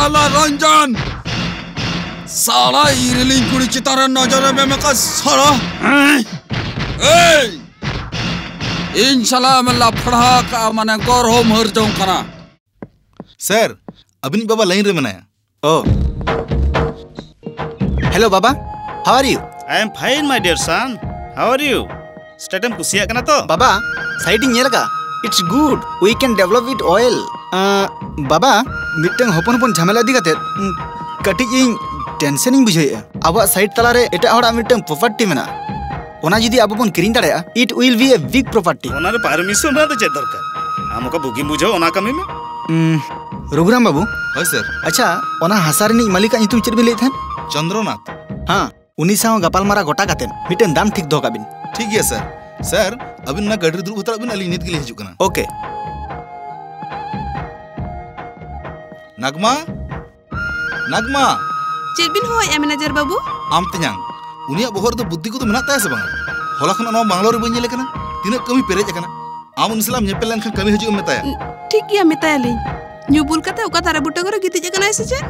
साला रंजन साला इरलिंग कुड़ी चितारा नजर में मका साला इन साला में लफड़ा का माने गौर हो मर जाऊं कना सर अभी बाबा लाइन रे मनाया ओ हेलो बाबा how are you I am fine my dear son how are you स्टेटम कुसिया कना तो बाबा साइडिंग नेलका it's good we can develop it oil बाबा मिटंग होपन होपन झमेला दी कते कटी इन टेंशन इन बुझाइया अब साइड तला रे एटा हड़ा मिटंग प्रॉपर्टी मेना ओना जदी अब बन किरिन दाड़या it will be a big property ओना रे परमिशन ना तो चे दरकार हमका बुगी बुझो ओना कमी में रघुराम बाबू हाय सर अच्छा ओना हसारनी मालिका नितुम चेद बिले थेन चंद्रनाथ हां उनी साव गपाल मारा गोटा कातेन मिटन दाम ठीक दो काबिन ठीक है सर सर अभी ना गडरी दुरु उतर अभी अली नित के लिए हिजु कना ओके नगमा नगमा चेद बिन होय मैनेजर बाबू आम तन्यांग उनिया बहर दो बुद्धि को तो मेना ताय से बांग होला खना नो बांग्लोर रे बഞ്ഞ लेकना तिना कमी पेरेज कना आम उनसलाम नेपेल लेन कमी हिजु मेताया ठीक गया मेतायली न्यूबुल कते ओका तारे बुट्टे करे गिति जकना से जे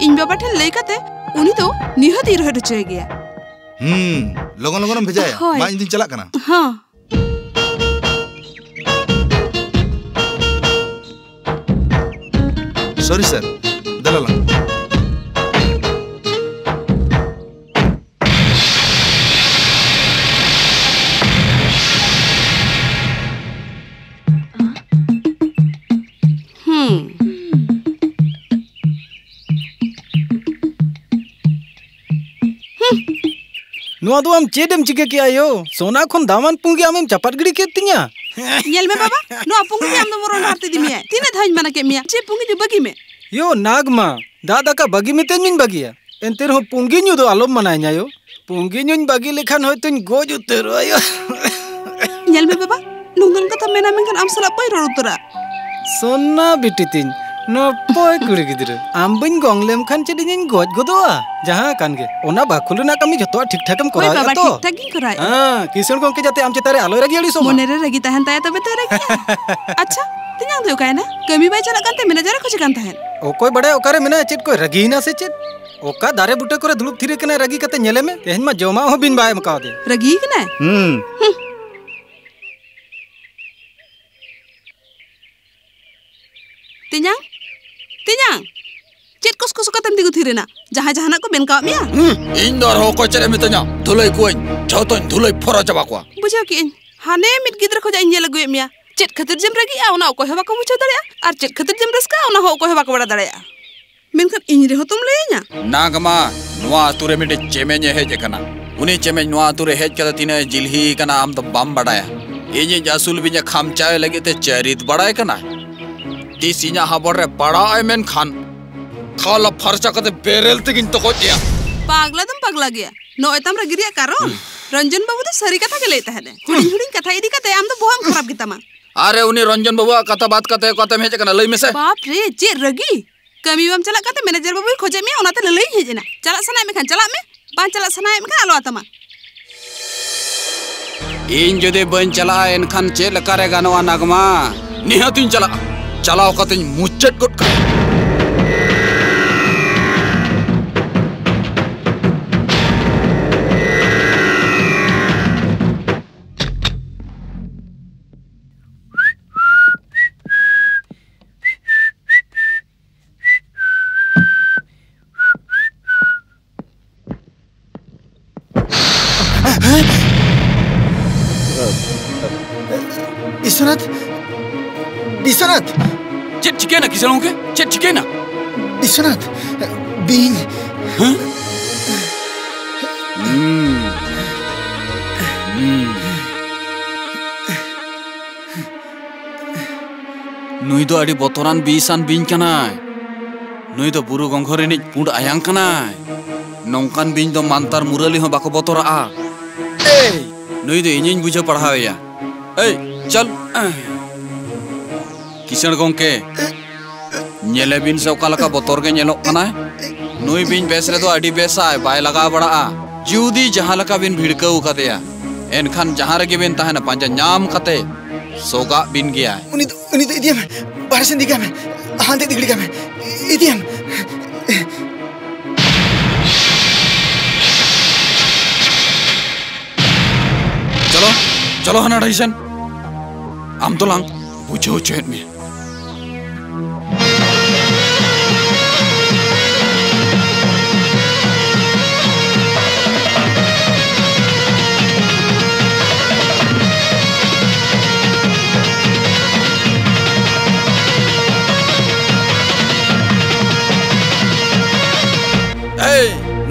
इन बाबा ठे लई कते उनी तो निहत इरह रचय गया लगन लगन भेजाया मा इन दिन चला कना हां सॉरी सर दलाला नुआ दो हम चेदम चिके किया यो सोना खन दामन पुंगी आमेम चपाट गिड़ी के तिया येल में बाबा नुआ पुंगी आम दो मोरन हारते दिमिया तिने धाज माना के मिया चे पुंगी जो बगी में यो नागमा दादा का बगी में तेन बगिया एंते हो पुंगी न्यू दो आलोम मनाया यो पुंगी न्यू बगी लेखान होय तुन गोज उतर आयो येल में बाबा नुंगन कथा मेना मेंखन आम सला पय रोड उतरा सोना बिटी तिन नपय कुड़ी गिदरे आम बइन गंगलेम खान चेदिन गोज गोदोआ जहां कान के ओना बाखुलु ना कमी जतो ठीक ठाकम करा बाबा तो ठीक ठाक गिन कराय हां किशन गंके जाते आम चेतारे आलोय रगी अड़ी सो मोने रे रगी तहन ताय तबे तरे अच्छा तिन्यां दो कायना कमी बाय चला कांते मैनेजर खोज कान तहन ओकोय बड़े ओकारे मेना चेत को रगी ना से चेत ओका दारे बुटे करे दुलुप थिरे कने रगी कते नेले में तेहन मा जमा हो बिन बाय मका दे रगी कने तिन्यां तिन्यां चेत कुस कुस कतम दिगु थिरेना जहां जहां को बेन का मिया इन दर हो को चले मितnya धुलई कोइन छतन धुलई फरा जबा को बुझा कि हाने मिट गिद्र खोजा इन लगु मिया चेत खतिर जम रगी आ ओना को हेबा को मुछ दड़या आर चेत खतिर जम रसका ओना हो को हेबा को बड़ा दड़या मेनखन इन रे हो तुम लेया नागमा नुआ तुरे मिटे चेमेने हेज कना उनी चेमेन नुआ तुरे हेज कदा तिने जिलही कना आम तो बम बडाया इनि जासुल बिने खामचाय लगे ते चरित बडाय कना तीसिना हाबर रे बड़ा आई मेन खान खाला फरचा कते बेरेल तकिन तो को दिया पागला तुम पगला गया नो एतम रे गिरिया कारण रंजन बाबू तो सरी कथा के लेता है हुडिंग हुडिंग कथा इदी कते आम तो बोहम खराब गितामा अरे उनी रंजन बाबू कथा बात कते में हेज कना लई में से बाप रे जे रगी कमी बम चला कते मैनेजर बाबू खोजे में ओनाते लई हेजना चला सना में खान चला में पांच चला सना में खान आलो आतमा इन जदे बन चला एनखान चे लकारे गानवा नागमा निहतिन चला चलाओ कते मुच्चट गुट का विश्वनाथ विश्वनाथ चेत चिके ना किसलों के चेत चिके ना विश्वनाथ बीन नुई दो अड़ी बोतरान बीसान बीन कनाय नुई दो बुरु गंघरे नि पुंड आयांग कनाय नौकान बीन दो मानतार मुरली हो बाको बोतरा आ ए नुई दो इनिन बुझे पढ़ावेया ए चल किशन गंके नेले बिन से ओकालका बोतर के नेलो कनाय नुई बिन बेस रे दो अड़ी बेसाय बाय लगा बड़ा आ जुदी जहां लका बिन भिड़कौ कदेया एनखान जहां रे बिन ताहना पांजा नाम कते सोगा बिन गया उनी तो इदियम बाहर से दिखा में हां दे दिखड़ी का में इदियम चलो चलो हना ढाइसन आम तो लांग बुझो चेत में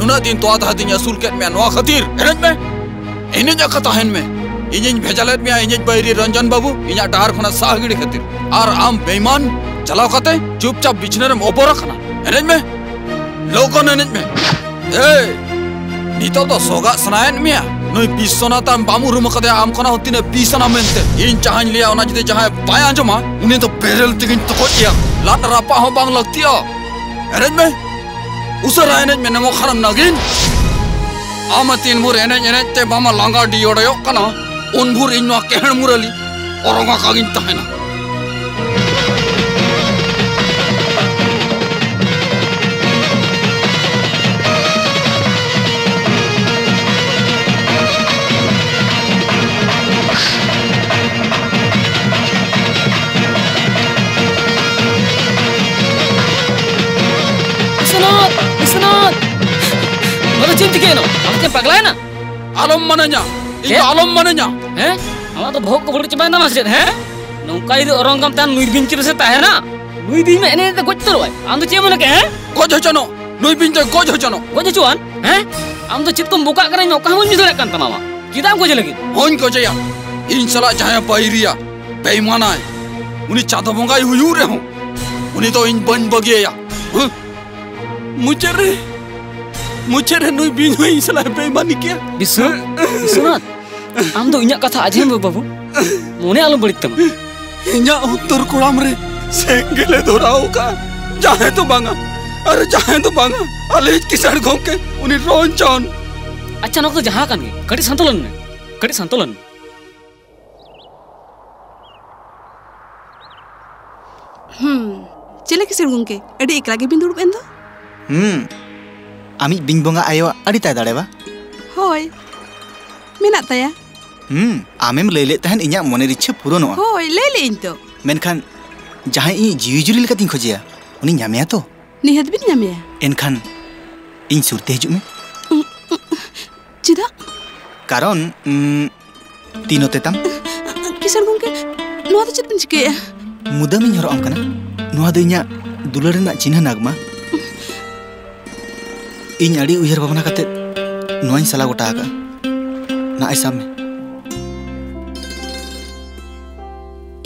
नुना दिन तो आधा दिन असूल केट में नवा खातिर एनज में इन्हें कथा हेन में इन्हें भेजालेत में इन्हें बैरी रंजन बाबू इन्हें डार खना साहगिड़ी खातिर और आम बेईमान चलाव खाते चुपचाप बिछने में ओपो रखना एनज में लोगों एनज में नितो तो सोगा सनायन में नई पिसोना ताम बामू रूम कदे आम खना होती ने पिसना मेंते इन चाहन लिया ओना जदे जहां पाया जमा उन्हें तो बेरल तिगिन तो कोटिया लाट रापा हो बांग लगती हो एनज में उसरा एनज में नमो खरम नगिन आमतीन मुर एनज एनज ते बामा लांगा डियोड़यो कना उन भूर इन्वा केहन मुरली औरोंगा कागिन तहना चिंतिकेनो हमके पगला है ना आलम मनanya ᱤᱧ ᱟᱞᱚᱢ ᱢᱟᱱᱟᱧᱟ हैं हमारा तो भोग को बड़ी चबाई ना मस्जिद है नौका इधर औरंगम तान नुई बिन चिर से ता है ना नुई बिन में एने तो गोच तो रोय आम तो चे मन के हैं गोज हचनो नुई बिन ते गोज हचनो गोज चुआन हैं आम तो चित को बुका करे नौका हम मिदरे कान तमामा किदाम गोज लगी होन गोजया इन सला जहां पाइरिया बेईमाना है उनी चादा बोंगाई हुयू रे हो उनी तो इन बन बगिया मुझे रे नुई बिन हुई सला बेईमानी किया बिस्वनाथ आम तो इन्या कथा आजे में बाबू मोने आलम बड़ी तम इन्या उत्तर कोड़ाम रे सेंगेले धोराओ का जाहे तो बांगा अरे जाहे तो बांगा अलेज किसान घोंक के उनी रोन चान अच्छा नोक तो जहां कान कड़ी संतुलन चले किसान घोंक के अड़ी एकला के बिन दुड़ बेंदो आमी बिंग बोंगा आयो अड़ी ताय दाड़ेबा होय मेना ताया आमेम लैले तहन इन्या मनेर इच्छा पूरणोआ होय लैले इन तो मेनखान जहां इ जीवी जुरी लेका तिन खोजिया उनी ᱧᱟᱢᱮᱭᱟ तो निहत बिन ᱧᱟᱢᱮᱭᱟ एनखान इन सुरते हिजुग में चिदा कारण तीनो तेताम किसान घोंके नोआ तो चेत बिन चिकेया मुदम इन हरो आम कना नोआ दो इन्या दुलार रेना चिन्ह नागमा इन अड़ी उयहर भावना कते नोआइन सला गोटा का ना ऐसा में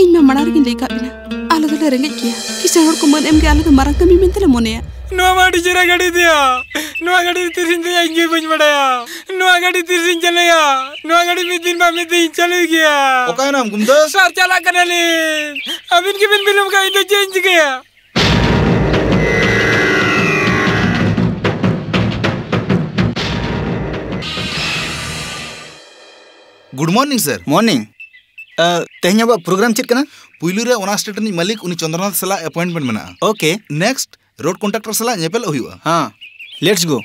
इन में मनार गिन लेका बिना आलो दले रेंगे किया किसान हर को मन एम के आलो तो मारंग कमी मेंते ले मोनेया नोआ माडी जरा गाड़ी दिया नोआ गाड़ी तिरसिन ते आएंगे बज बड़ाया नोआ गाड़ी तिरसिन चलेया नोआ गाड़ी में दिन बा में दिन चले गया ओका नाम गुमदा सर चला करले अब इनके बिन बिलम का इधर चेंज गया गुड मॉर्निंग सर मॉर्निंग तेहन अब प्रोग्राम चेक करना पुइलु रे ओना स्टेट नि मालिक उनी चंद्रनाथ सला अपॉइंटमेंट मेना ओके नेक्स्ट रोड कॉन्ट्रैक्टर सला नेपेल हुआ हाँ लेट्स गो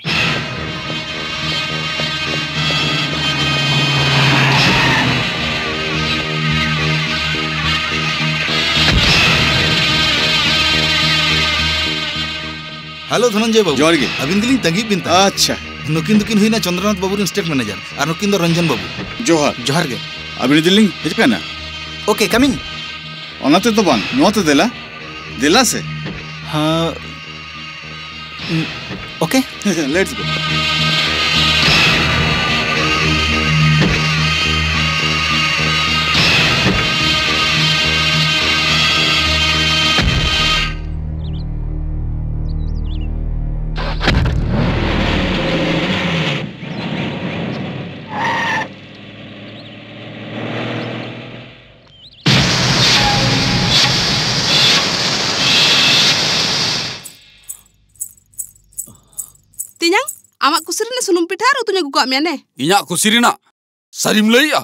हेलो धनंजय बाबू जोर गे अबिन दिलिन तंगी बिनता अच्छा नुकिन दुकिन हुईना चंद्रनाथ बाबू रिन स्टेट मैनेजर और नुकिन दो रंजन बाबू जोहार जोहार गे अबिन दिलिंग हिजकाना ओके कमिंग ओनाते तो बान नोते दिला से हाँ ओके लेट्स गो आमा कुसरीने सुनुम पिठा और तुने गुका मैंने इन्या कुसरीना सरीम लइया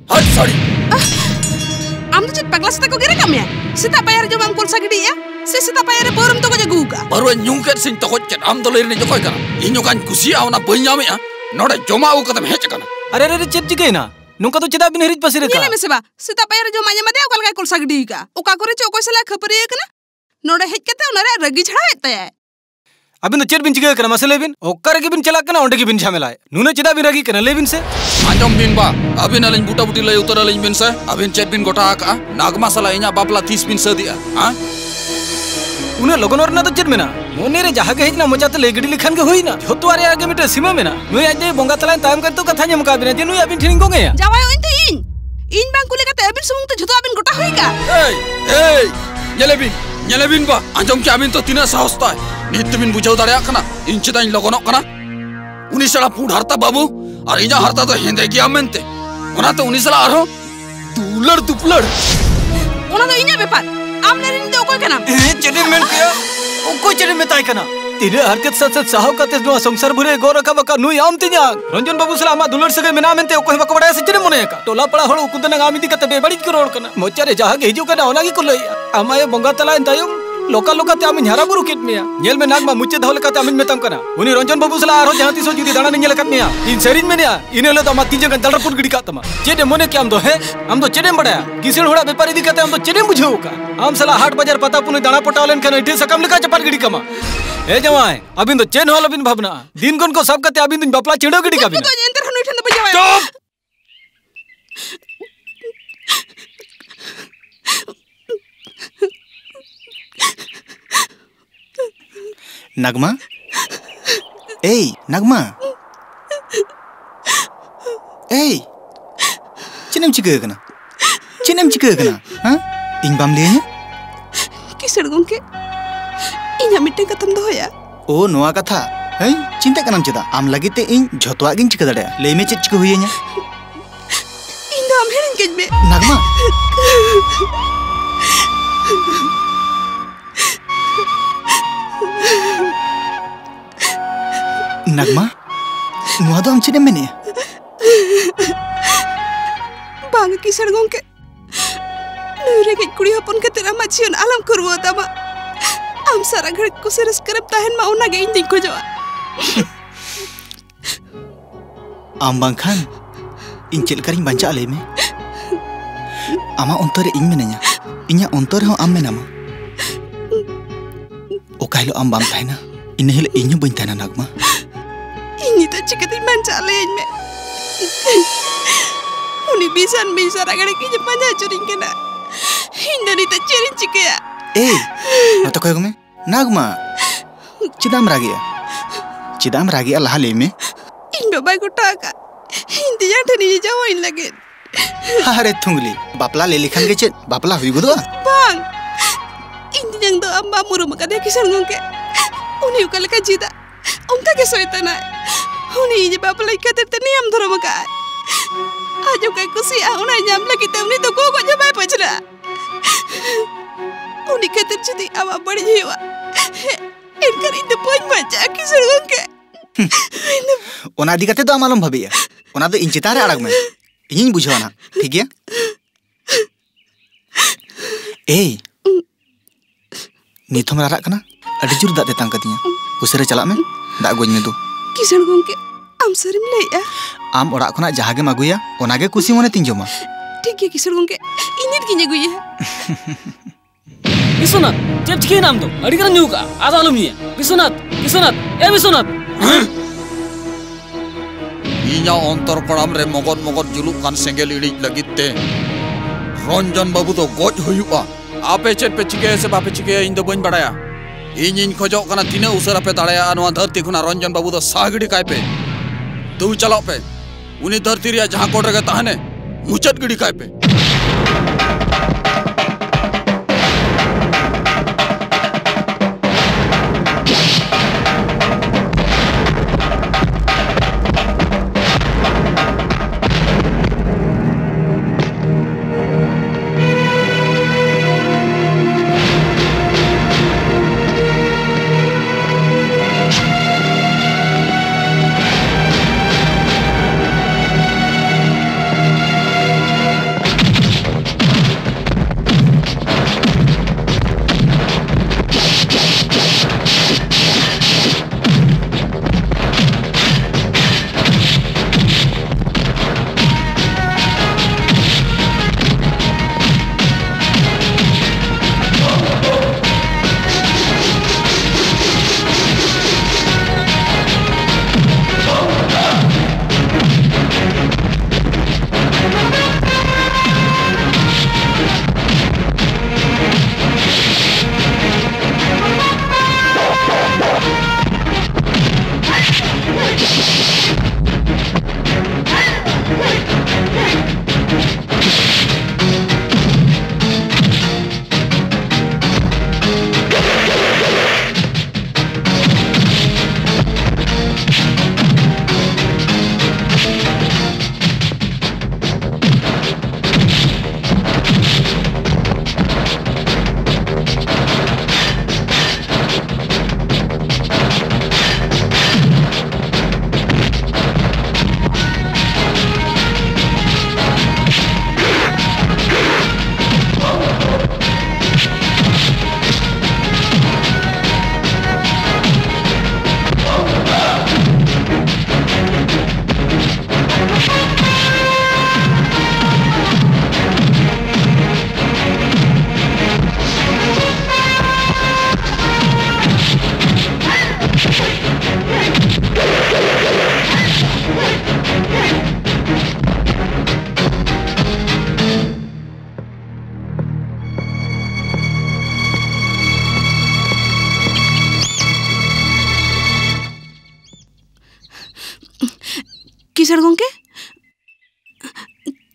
हट साड़ी आम तो चेत पगला सेता को गिरे कमिया सेता पायर जो हम कोलसा गिडिया से सेता पायर परम तो को जगू का baru nyungket sing tokot ket am dolai ni jokoi kana inyo kan kusia ona banyame a node joma u katam hech kana अरे चेत चिकेना नुका तो चेदा बिन हेरिज पसिरे का नीले में सेबा सेता पायर जो माया मदे ओकल का कुल सगडी का ओका करे चोको सला खपरी कना नोडे हेज कते ओनरे रगी छड़ा एते अबिन तो चेत बिन चिके कना मसले बिन ओकर के बिन चला कना ओंडे के बिन झमेला नुने चेदा बिन रगी कना लेबिन से anjom bin ba abin alin buta buti lay utar alin bin sa abin chet bin gota ka nagma sala inya bapla 30 bin sa dia ha उन्हें लगन और ना तो चेत मेना मोने रे जहां के हेजना मजाते लेगडी लिखन के होई ना होतो आरे आगे मिटे सीमा मेना नुई आज बोंगा तलान तायम कर तो कथा ᱧᱮᱢ का बिना जे नुई अबिन ठिनिंग को गया जावाय ओइन ते इन बांग कुले का अबिन सुमुंग तो झतो अबिन गोटा होई का ए nyelebin ba anjom ki abin to tina sahostai nit bin bujau dareya kana in chedai logonok kana uni sala pud harta babu ar inya harta to hende ki amente ona to uni sala arho dular duplar ona do inya bepar amne rin de okoy kana चेडे main किया ओको चेडे मेताय कना तिने हरकत सत साहो कते no संसार भरे गोर का बका नुई आम तिnya रंजन बाबू सला मा दुलर सगे मेना मेनते ओको बका बडा से चेडे मोने का टोला पड़ा हळ उकुदना गामिदी कते बेबड़ी को रोड कना मोचारे जहां के हिजु कना ओना की कुलई आमाय बंगा तला तायम लोका लोका ते आमिन हरा बुरु किट मिया नेल में नागमा मुच्चे धौल का ते आमिन मेतम कना उनी रंजन बाबू सला आरो जहां तिसो जुदी दाना नेल कत मिया इन सेरिन में इने लो तो मा तिजे गन दलरपुर गिडी का तमा चेडे मोने के आम दो है आम दो चेडे बडा किसिल होड़ा व्यापारी दी कते आम दो चेडे बुझो का आम सला हाट बाजार पता पुने दाना पटावलेन कना इठे सकम लेका चपाट गिडी कमा ए जवाय अबिन तो चेन होल अबिन भावना दिन कोन को सब कते अबिन दिन बापला चेडो गिडी का बिना तो एंतर हनु ठन बजावा नगमा ए नगमा ए चिनेम चिके कना हां इन बाम ले किसड़ गंके इना मिटे कथम दो होया ओ नोआ कथा हे चिंता कनाम चेदा आम लगिते इन झोतवा गिन चिके दड़े ले में चेत चिके हुइया इन दाम हेरिन केज में नगमा नगमा नुआ दो हम चिने मेने बांग किसड़ गंके नुरे के कुड़ी हपन के तेरा माछियन आलम करवो तमा आम सारा घर को सरस करब ताहन मा ओना गे इन दिन को जवा आम बांखान इन चेल करिन बांचा ले में आमा अंतरे इन मेनया इnya अंतर हो आम मेनामा ओ काइलो आम बाम ताहना इन हेले इन्हु बइन ताहना नगमा ini tak cikatin mancalin me uni bisa ragare ki japan hacurin kena hindari tak cerin cikaya nota koy gume nagma cidam ragi Allah le me in babai ko taka hindi ya thani jawain lage hare thungli bapla le likhan ge chet bapla hui godo bang indi jang do amba muru maka de kisan ngke uni ukal ka jida unta ke soitana uni je bapla ikater tani am dhoro maka ajo kai kusi a una nyam lagi te uni to ko jabai pachra uni kater judi awa badi jiwa इनकर इन तो pose मजा kisser गंके ओना दिगते तो आमालम भाबिया ओना तो इन चितारे अड़ग में इᱧ बुझावना ठीक गया ए निथम रारा कना अडी जुर दाते तांग कतिया उसरे चला में दा गोज में दो किसर गंके आम सरम लेया आम ओड़ा खना जहागे मागुया ओनागे कुसी मोने तिन जमा ठीक है किसर गंके इनिर किने गुया विश्वनाथ चेप चिके नाम तो अड़ी करन न्यूका आदा आलम निया विश्वनाथ ए Vishwanath इnya ontor koram re mogot juluk kan senggel iri lagit te Ranjan babu to goj huyuka ape chet pe chike se bape chike indo bañ badaya iñ khojok kana tina usara pe daraya anwa dharti khuna Ranjan babu to sagidi kai pe tu chalok pe uni dharti riya jahan kod rege tahane muchat gidi kai pe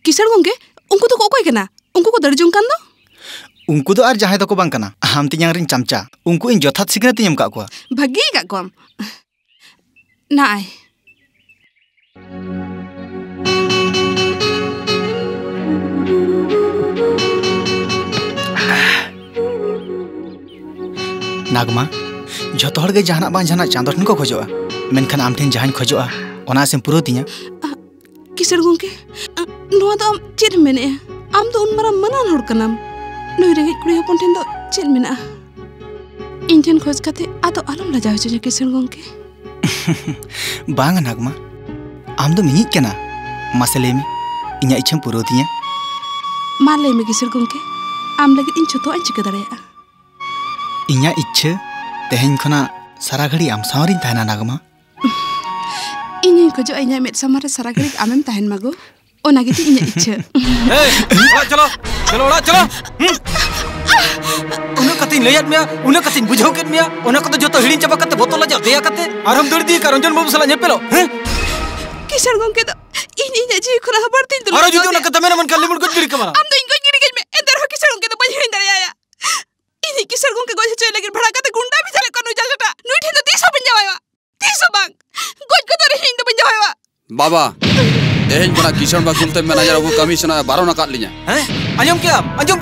किसर गोंके उनको तो कोई कना उनको को दर्जों कान दो उनको तो आर जहां दको बांग कना हम तियांग रिन चमचा उनको इन जथात सिगरेट तियम का को भागी का कोम नाय नागमा जतो हर गे जहाना बां जहाना चांदोन को खोजोआ मेनखान आम ठेन जहां खोजोआ ओना से पुरो तिया किसर गोंके नोआ तो चेर मेने आम तो उन मारा मनान होड़ कनाम नोई रेगे कुड़ी हपन ठेन दो चेर मेना इन ठेन खोज काते आतो आलम लजाव छ किसर गोंके बांग नागमा आम दो मिनी केना मसले में इnya इच्छा पुरो तिया माले में किसर गोंके आम लगे इन छतो अन चिका दड़ेया इnya इच्छा तेहेन खना सारा घड़ी आम सावरिन ताहना नागमा इnya खोजो इnya मेट समारे सारा घड़ी आमेम ताहन मागो ओना गे इnya इच्छा चलो चलो ओड़ा चलो उन्हें कतिन लैयात मिया उन्हें कतिन बुझाव केत मिया ओना को तो जतो हिडिन चबा कते बोतल जा देया कते आर हम दौड़ दी का रंजन बाबू सला नेपेलो किसर गोंके तो इnya जी खुना हबर तीन तो अरे जुदी ओना कते मेना मन का लिमुट गुड गिरी कमरा आम तो इनको गिरी गज में एंदर हो किसर गोंके तो बहिन दड़ेया इनी किसर गोंके गोज चले लगे भड़ा कते गुंडा भी चले कनु जालटा नुई ठेन तो 300 बन जावाया 300 बांग गोज को तो रहिन तो बन जावाया बाबा तेहेन बना किसान बा कुलते मैनेजर वो कमिश्नर 12 ना काट लिया हैं अंजम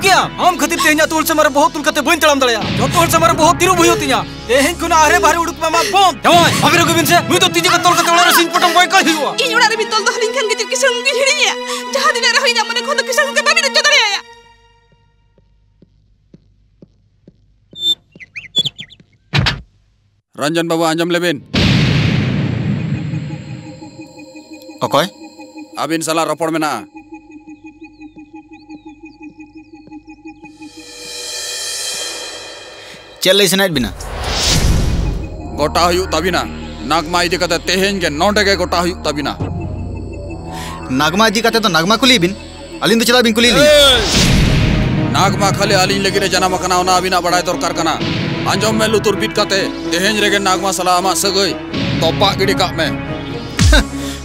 क्या हम खतिर तेहना तोल से मारे बहुत तुल कते बइन तड़म दड़या जो तोल से मारे बहुत तिरु भइयो तिया तेहेन कुना आरे बारे उडुक मामा बम जवाय अबिरो गोविंद से नुई तो तीजे का तोल कते ओला सिन पटम बय का हिवा इन उड़ा रे भी तोल तो हलिन खान के किसर गोंके हिडिया जहां दिन रहि ना मने खोद किसर गोंके बाबी न चदड़ेया रंजन बाबू आंजम लेबेन ओकय अबिन सला रपड़ में ना चल ले सनाइट बिना गोटा हुयु तबिना नागमा इदी कते तेहेन के नोंडे के गोटा हुयु तबिना नागमा जी काते तो नागमा कुली बिन अलिन तो चला बिन कुली ली नागमा खाली अलिन लगी रे जनाम कना ओना अबिना बड़ाय दरकार कना आंजम में लुतुर बिट कते तेहेन रेगे नागमा सला आमा सगई तोपा गिडी का में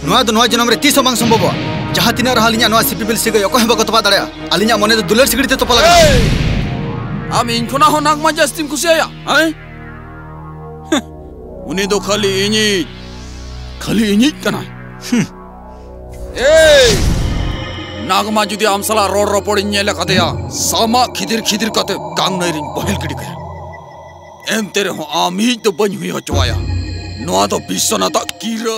नोआ दो नोआ जनम रे 300 बांग संभव जहां तिना रहलिया नोआ सिपिबिल सिगय ओको हेबा गतबा दड़या अलिया मने तो दुलर सिगड़ी ते तोपा लगा आम इन खुना हो नागमा जस्तिम खुशिया हैं उनी दो खाली इनी कना ए नागमा जुदी आम सला रोड रोपड़ इन्ने कतेया सामा खिदिर कते गांग नैरिन बहिल गिडी के एम तेरे हो आमी तो बन हुई हो चवाया नोआ तो बिसना तक कीरा